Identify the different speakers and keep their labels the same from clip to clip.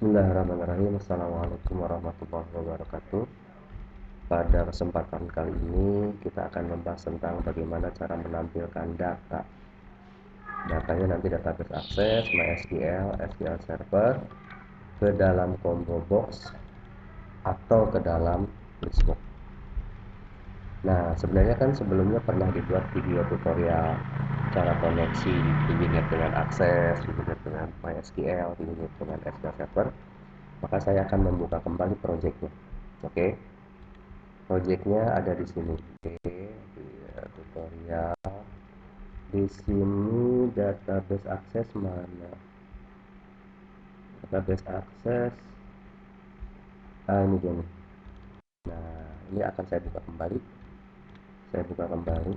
Speaker 1: Bismillahirrahmanirrahim. Assalamualaikum warahmatullahi wabarakatuh. Pada kesempatan kali ini kita akan membahas tentang bagaimana cara menampilkan data. Datanya nanti database access, MySQL, SQL Server ke dalam combo box atau ke dalam listbox. Nah, sebenarnya kan sebelumnya pernah dibuat video tutorial cara koneksi VBNet dengan akses, VBNet dengan MySQL, VBNet dengan SQL Server. Maka saya akan membuka kembali projectnya. Oke, projectnya ada di sini. Oke, di tutorial. Di sini database akses mana? Database akses. Ini dia nih. Nah, ini akan saya buka kembali. Saya buka kembali.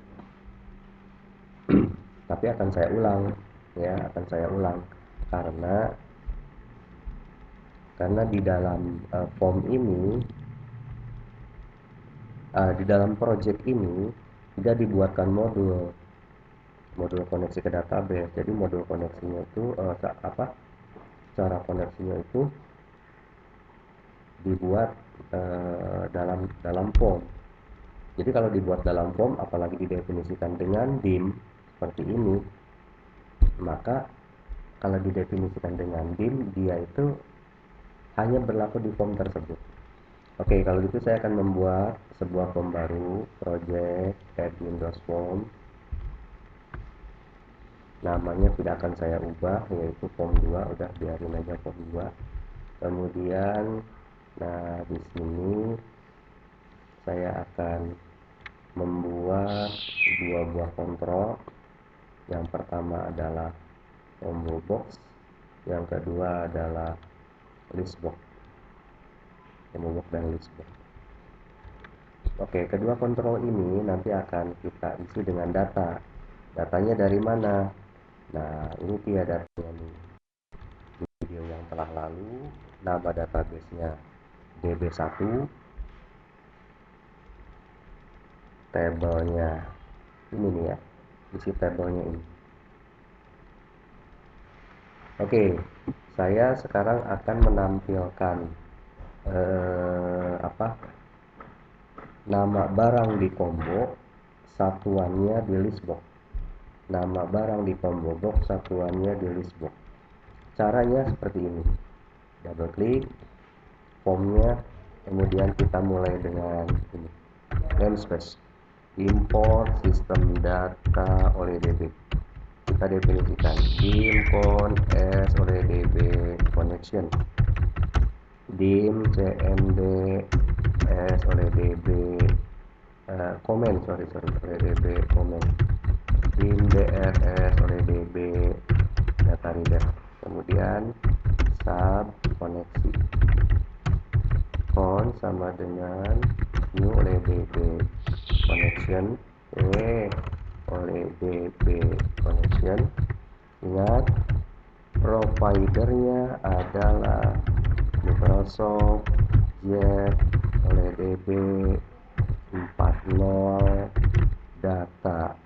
Speaker 1: Tapi akan saya ulang, ya, akan saya ulang karena di dalam form ini, di dalam project ini tidak dibuatkan modul koneksi ke database. Jadi modul koneksinya itu cara koneksinya itu dibuat dalam form. Jadi kalau dibuat dalam form, apalagi didefinisikan dengan dim seperti ini, maka kalau didefinisikan dengan dim, dia itu hanya berlaku di form tersebut. Oke, kalau gitu saya akan membuat sebuah form baru, project add Windows form. Namanya tidak akan saya ubah, yaitu form 2. Udah biarin aja form 2. Kemudian, nah di sini saya akan membuat dua buah kontrol. Yang pertama adalah combo box, yang kedua adalah listbox. Combo box dan listbox. Oke, kedua kontrol ini nanti akan kita isi dengan data. Datanya dari mana? Nah, ini dia datanya nih. Di video yang telah lalu, nama database-nya DB1, tabelnya ini nih ya, isi tabelnya ini. Oke, saya sekarang akan menampilkan nama barang di combo, satuannya di listbox. Nama barang di combo box, satuannya di listbox. Caranya seperti ini. Double klik formnya, kemudian kita mulai dengan ini, namespace, import sistem data oleh DB. Kita definisikan dim con s oleh DB connection, dim cmd s oleh DB comment, oleh DB comment, dim drs oleh DB data reader. Kemudian sub koneksi con sama dengan new oleh DB connection oleh DB connection. Ingat, providernya adalah Microsoft Jet oleh DB 40 data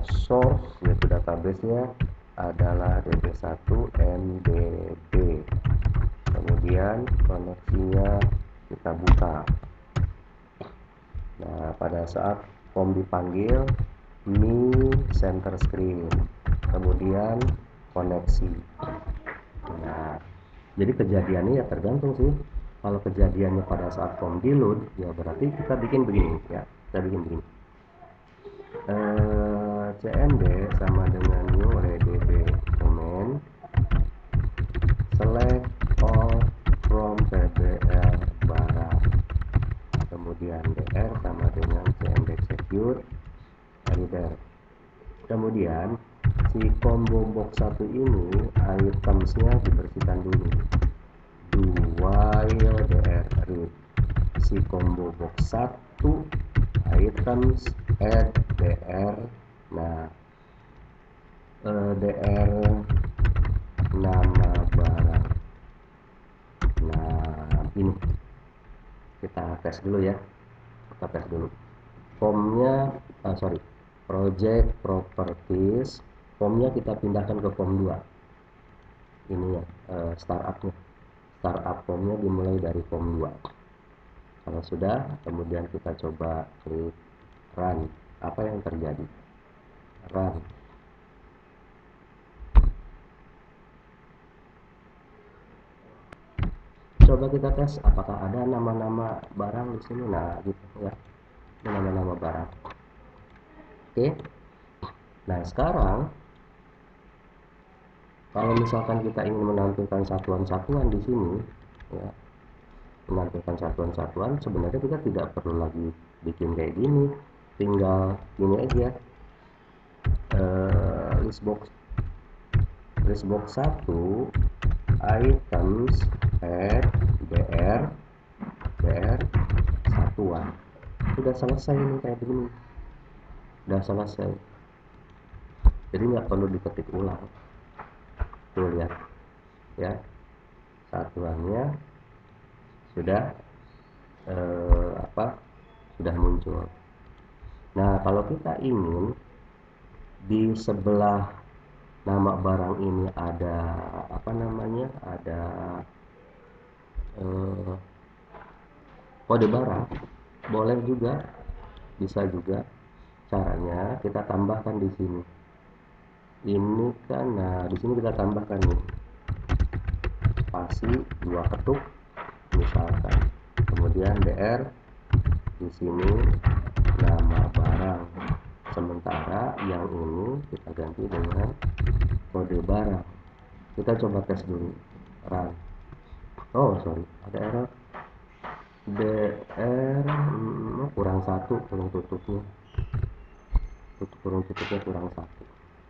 Speaker 1: source, yaitu database-nya adalah DB1 MDB. Kemudian koneksinya kita buka. Nah, pada saat form dipanggil, me center screen, kemudian koneksi. Nah, jadi kejadiannya ya tergantung sih. Kalau kejadiannya pada saat form di load, ya berarti kita bikin begini ya. Kita bikin begini. cmd sama dengan new oleh db comment select all from tbl barang, kemudian dr sama dengan cmd execute reader. Kemudian si combo box 1 ini itemsnya dibersihkan dulu. Do while dr read si combo box 1 items add dr. Nah, dr nama barang. Nah, ini kita tes dulu ya. Kita tes dulu. Formnya, project properties. Formnya kita pindahkan ke form 2. ini ya, startup formnya dimulai dari form 2. Kalau sudah, kemudian kita coba klik run. Apa yang terjadi? Run. Coba kita tes apakah ada nama-nama barang di sini. Nah, gitu ya. Ini nama-nama barang. Oke. Nah, sekarang kalau misalkan kita ingin menampilkan satuan-satuan di sini, ya, menampilkan satuan-satuan, sebenarnya kita tidak perlu lagi bikin kayak gini, tinggal ini aja, listbox 1 items add br satuan. Sudah selesai ini kayak begini, sudah selesai, jadi nggak perlu diketik ulang. Tuh lihat ya, satuannya sudah sudah muncul. Nah, kalau kita ingin di sebelah nama barang ini ada ada kode barang, boleh juga, bisa juga. Caranya kita tambahkan di sini. Ini kan, nah di sini kita tambahkan nih spasi 2 ketuk misalkan, kemudian br, di sini nama barang, sementara yang ini kita ganti dengan kode barang. Kita coba tes dulu, run. Oh sorry, ada error, br kurang 1, kurang tutupnya kurang 1.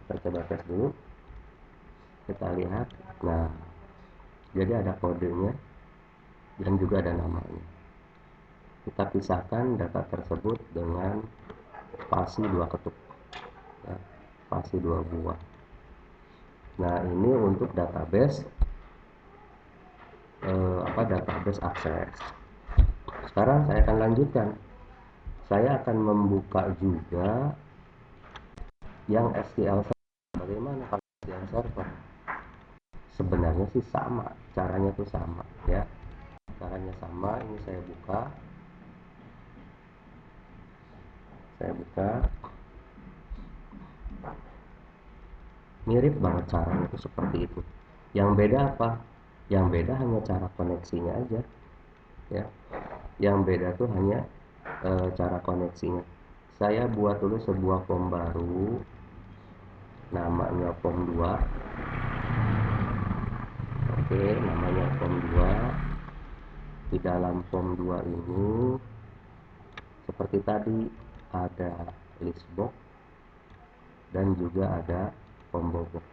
Speaker 1: Kita coba tes dulu, kita lihat. Nah, jadi ada kodenya dan juga ada namanya. Kita pisahkan data tersebut dengan spasi 2 ketuk ya, spasi 2 buah. Nah, ini untuk database database akses. Sekarang saya akan lanjutkan, saya akan membuka juga yang SQL Server. Bagaimana kalau SQL Server? Sebenarnya sih sama, caranya tuh sama ya, caranya sama. Ini saya buka mirip banget caranya itu seperti itu. Yang beda apa? Yang beda hanya cara koneksinya aja ya, yang beda tuh hanya cara koneksinya. Saya buat dulu sebuah form baru, namanya form 2. Oke, namanya form 2. Di dalam form 2 ini seperti tadi ada list box dan juga ada combo box.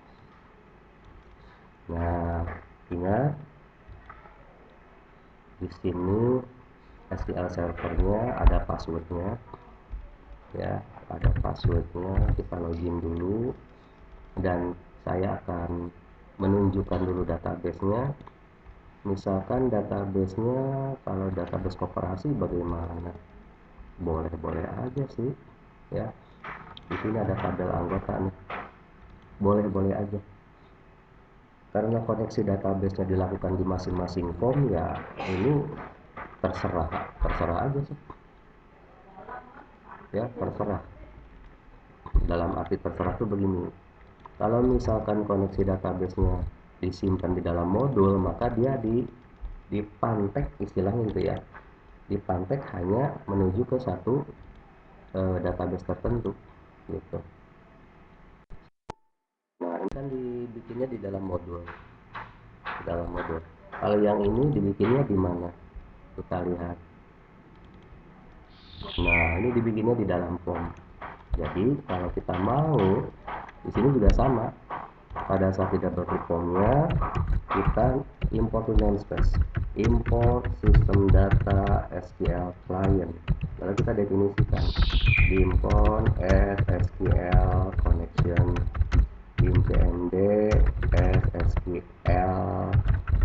Speaker 1: Nah, ingat di sini SQL servernya ada passwordnya ya, ada passwordnya. Kita login dulu dan saya akan menunjukkan dulu databasenya. Misalkan databasenya, kalau database koperasi bagaimana? Boleh-boleh aja sih ya. Di sini ada tabel anggota nih, boleh-boleh aja. Karena koneksi database-nya dilakukan di masing-masing form ya, ini terserah aja sih ya, terserah. Dalam arti terserah tuh begini, kalau misalkan koneksi database-nya disimpan di dalam modul, maka dia dipantek istilahnya gitu ya, dipantek hanya menuju ke satu database tertentu gitu. Nah, ini kan dibikinnya di dalam modul, Kalau yang ini dibikinnya di mana? Kita lihat. Nah, ini dibikinnya di dalam form. Jadi kalau kita mau, di sini juga sama. Pada saat kita berklik formnya, kita import to namespace, import system data SQL client. Lalu kita definisikan import as SQL connection, cmd as SQL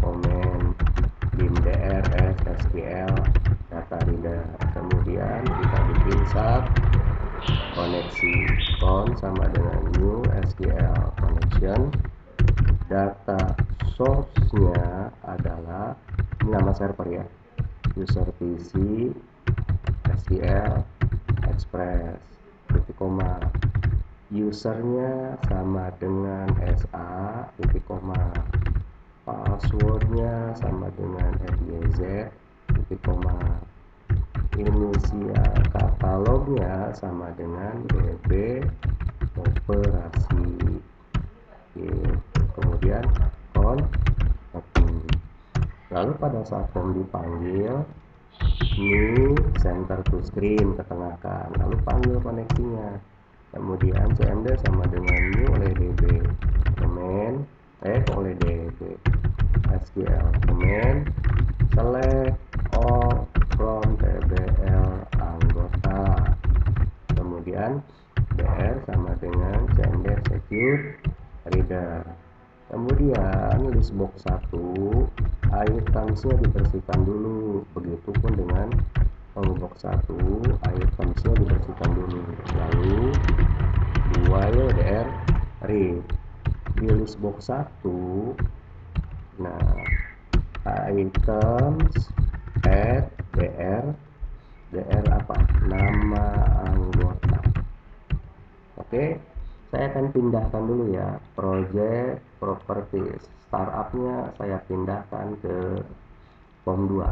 Speaker 1: comment, bimdr as SQL data reader. Kemudian kita bikin sub koneksi con sama dengan new SQL connection data source-nya adalah nama server ya, user PC SQL Express titik koma, usernya sama dengan SA titik koma, passwordnya sama dengan FYZ titik koma, inisial katalognya sama dengan DB operasi. Oke, kemudian lalu pada saat form dipanggil, ini center to screen ketengahkan, lalu panggil koneksinya, kemudian cmd sama dengan new oleh db command oleh db sql command select all from tbl anggota, kemudian br sama dengan cmd secure reader, kemudian list box 1 itemsnya dibersihkan dulu, begitupun dengan box 1 itemsnya dibersihkan dulu, lalu while dr read di list box 1. Nah, items add dr apa, nama anggota. Oke, saya akan pindahkan dulu ya project properties, startupnya saya pindahkan ke form 2,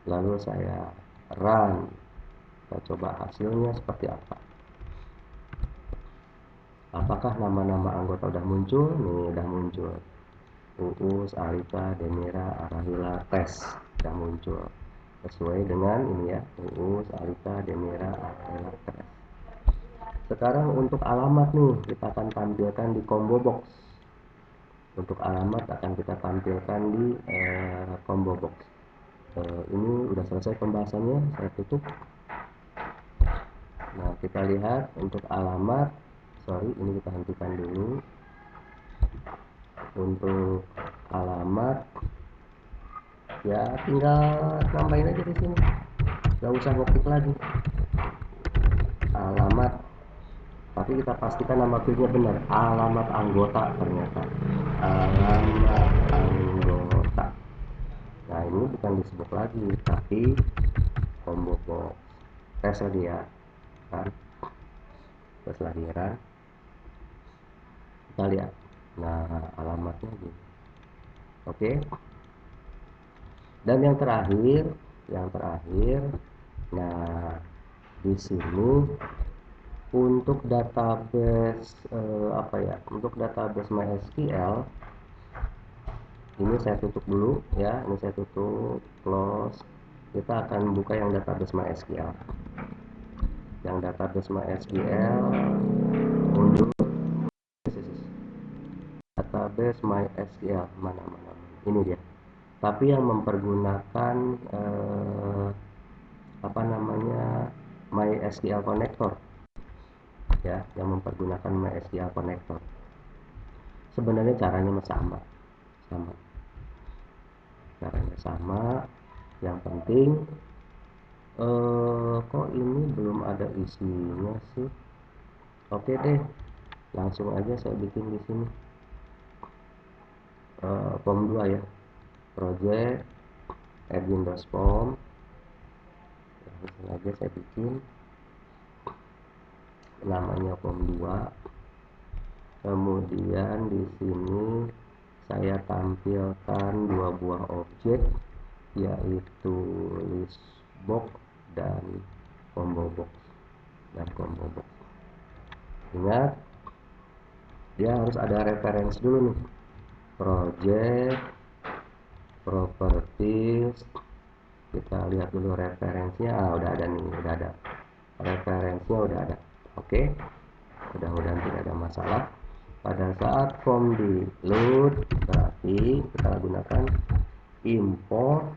Speaker 1: lalu saya run, kita coba hasilnya seperti apa. Apakah nama-nama anggota udah muncul? Nih, udah muncul. Uus, Alika, Demira, Arahila, Tes udah muncul sesuai dengan ini ya, Uus, Alika, Demira, Arahila, Tes. Sekarang untuk alamat nih kita akan tampilkan di combo box. Untuk alamat akan kita tampilkan di combo box. Ini udah selesai pembahasannya, saya tutup. Nah, kita lihat untuk alamat, ini kita hentikan dulu. Untuk alamat ya tinggal nambahin aja di sini, nggak usah ngetik lagi alamat, tapi kita pastikan nama fieldnya benar, alamat anggota, ternyata alamat anggota. Nah, ini bukan disebut lagi tapi combo box. Tes lagi ya kan, tes lagi kan, kita lihat. Nah, alamatnya gitu. Oke. Dan yang terakhir, nah di sini untuk database untuk database MySQL ini saya tutup dulu ya, ini saya tutup, close. Kita akan buka yang database MySQL. Yang database MySQL unduh database MySQL mana ini dia. Tapi yang mempergunakan MySQL connector ya, yang mempergunakan MySQL connector. Sebenarnya caranya sama, caranya sama. Yang penting kok ini belum ada isinya sih. Oke deh, langsung aja saya bikin di sini form 2 ya, project add Windows form. Langsung aja saya bikin namanya form 2. Kemudian di sini saya tampilkan 2 buah objek, yaitu list box dan combo box. Ingat, dia harus ada referensi dulu nih, project properties. Kita lihat dulu referensinya. Udah ada nih, udah ada referensinya, udah ada. Oke, mudah-mudahan tidak ada masalah. Pada saat form di load, berarti kita gunakan import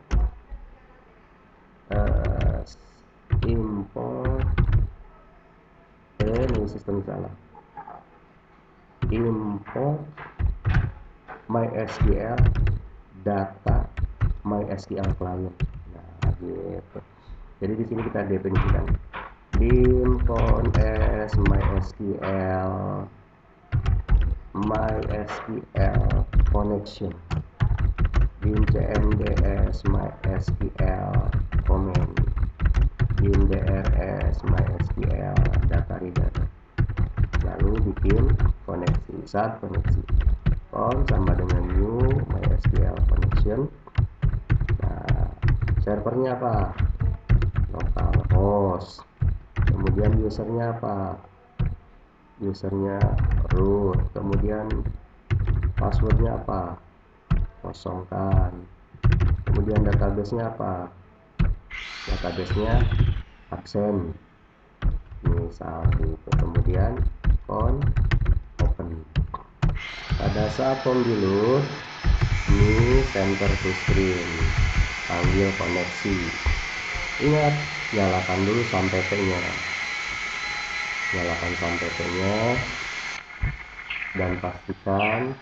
Speaker 1: ini sistem salah, import MySQL data MySQL client. Nah, gitu. Jadi di sini kita definisikan dim const MySQL connection. in cmds mysql comment, in drs mysql data reader, lalu bikin koneksi. Saat koneksi on sama dengan new mysql connection. Nah, servernya apa? Localhost. Kemudian usernya apa? Usernya root. Kemudian passwordnya apa? Kosongkan. Kemudian database-nya apa? Database-nya absen, misal gitu. Kemudian open. Pada saat di-load, ini center to screen, panggil koneksi. Ingat, nyalakan dulu sampai P-nya. Nyalakan sampai P-nya dan pastikan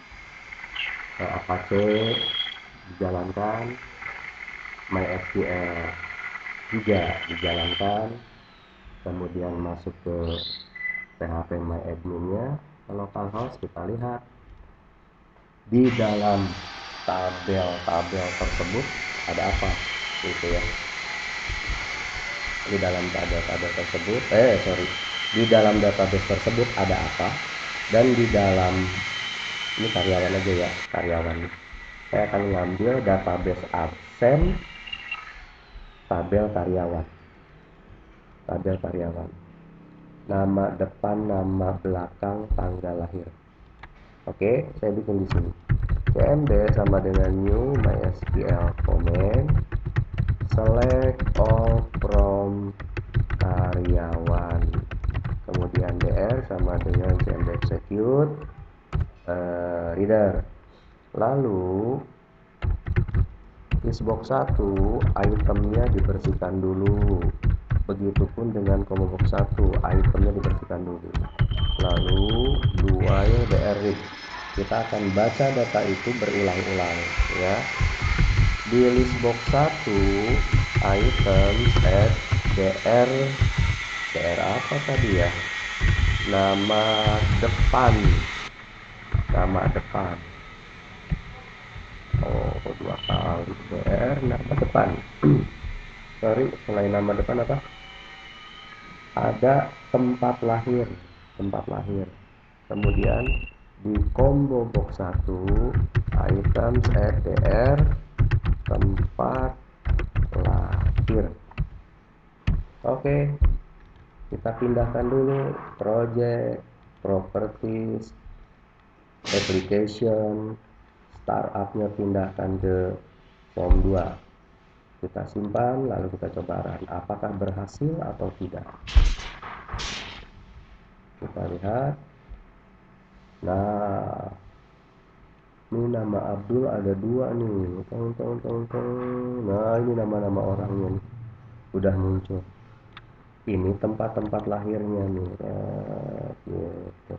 Speaker 1: Apache dijalankan, MySQL juga dijalankan. Kemudian masuk ke PHP MyAdmin-nya, localhost. Kita lihat di dalam tabel-tabel tersebut ada apa, gitu ya. Di dalam tabel-tabel tersebut, di dalam database tersebut ada apa, dan di dalam ini karyawan aja ya, karyawan. Saya akan ngambil database absen, tabel karyawan, nama depan, nama belakang, tanggal lahir. Oke, saya bikin di sini. cmd sama dengan new mysql comment, select all from karyawan, kemudian dr sama dengan cmd execute reader. Lalu listbox 1 itemnya dibersihkan dulu, begitupun dengan combo box 1 itemnya dibersihkan dulu. Lalu while dr read, kita akan baca data itu berulang-ulang ya. Di listbox 1 items add dr apa tadi ya, nama depan, dua kali dr nama depan. Sorry, selain nama depan apa, ada tempat lahir. Kemudian di combo box 1 items add dr tempat lahir. Oke, kita pindahkan dulu project, properties, application, startupnya pindahkan ke form 2. Kita simpan, lalu kita coba run, apakah berhasil atau tidak. Kita lihat. Nah, ini nama Abdul ada 2 nih. Nah, ini nama-nama orangnya nih udah muncul. Ini tempat-tempat lahirnya nih. Gitu.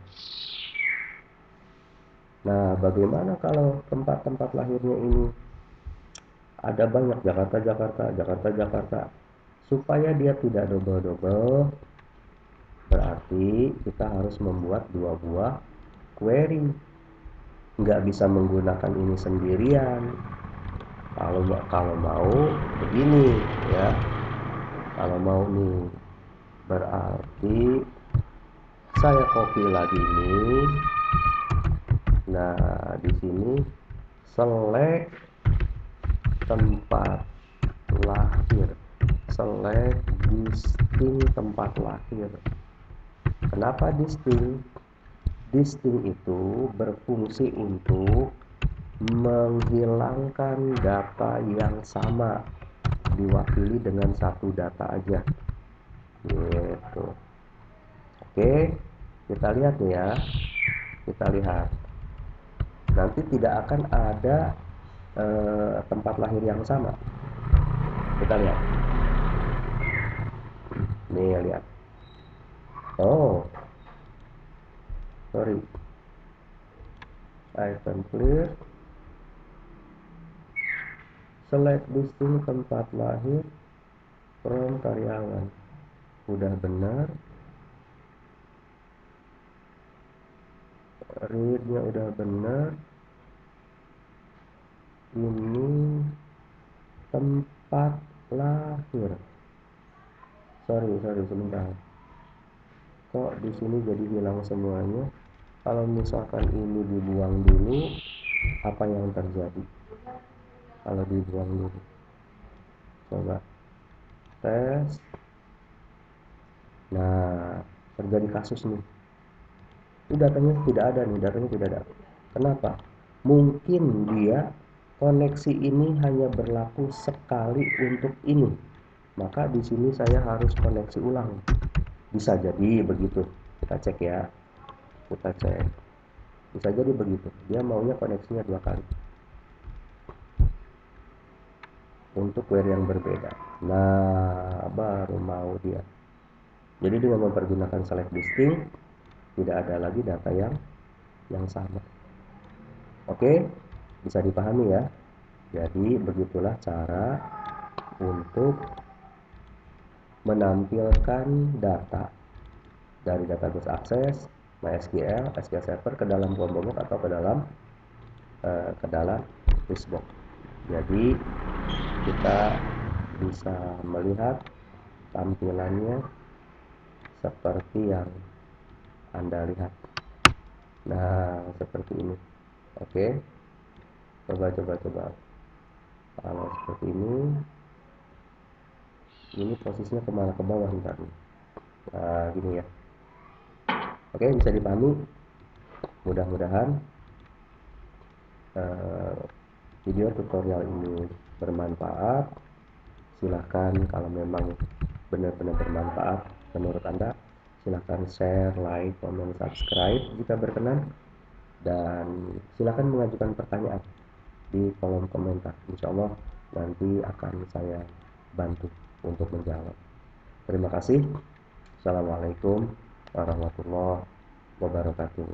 Speaker 1: Nah, bagaimana kalau tempat-tempat lahirnya ini ada banyak, Jakarta, supaya dia tidak double-double, berarti kita harus membuat 2 buah query. Nggak bisa menggunakan ini sendirian. Kalau mau begini ya, kalau mau nih, berarti saya copy lagi ini. Nah, di sini select tempat lahir, select distinct tempat lahir. Kenapa distinct? Distinct itu berfungsi untuk menghilangkan data yang sama, diwakili dengan satu data aja gitu. Oke, kita lihat nih ya, kita lihat nanti tidak akan ada tempat lahir yang sama. Kita lihat nih, lihat. Oh, sorry, item clear, select distinct tempat lahir from karyawan, udah benar, readnya udah benar. Ini tempat lahir. Sorry sebentar. Kok di sini jadi hilang semuanya? Kalau misalkan ini dibuang dulu, apa yang terjadi? Kalau dibuang dulu, coba tes. Nah, terjadi kasus nih. Ini datanya tidak ada nih, datanya tidak ada. Kenapa? Mungkin dia koneksi ini hanya berlaku sekali untuk ini. Maka di sini saya harus koneksi ulang. Bisa jadi begitu. Kita cek ya. Kita cek. Bisa jadi begitu. Dia maunya koneksinya 2 kali. Untuk query yang berbeda. Nah, baru mau dia. Jadi dengan mempergunakan select distinct, tidak ada lagi data yang sama. Oke, bisa dipahami ya. Jadi begitulah cara untuk menampilkan data dari database akses MySQL, SQL Server ke dalam Box atau ke dalam listbox. Jadi kita bisa melihat tampilannya seperti yang Anda lihat. Nah, seperti ini. Oke. Coba. Kalau seperti ini posisinya kemana, ke bawah ntar nih. Nah, gini ya. Oke, bisa dipahami. Mudah-mudahan video tutorial ini bermanfaat. Silahkan kalau memang benar-benar bermanfaat menurut Anda, silahkan share, like, comment, subscribe jika berkenan, dan silahkan mengajukan pertanyaan di kolom komentar. Insya Allah nanti akan saya bantu untuk menjawab. Terima kasih. Assalamualaikum warahmatullahi wabarakatuh.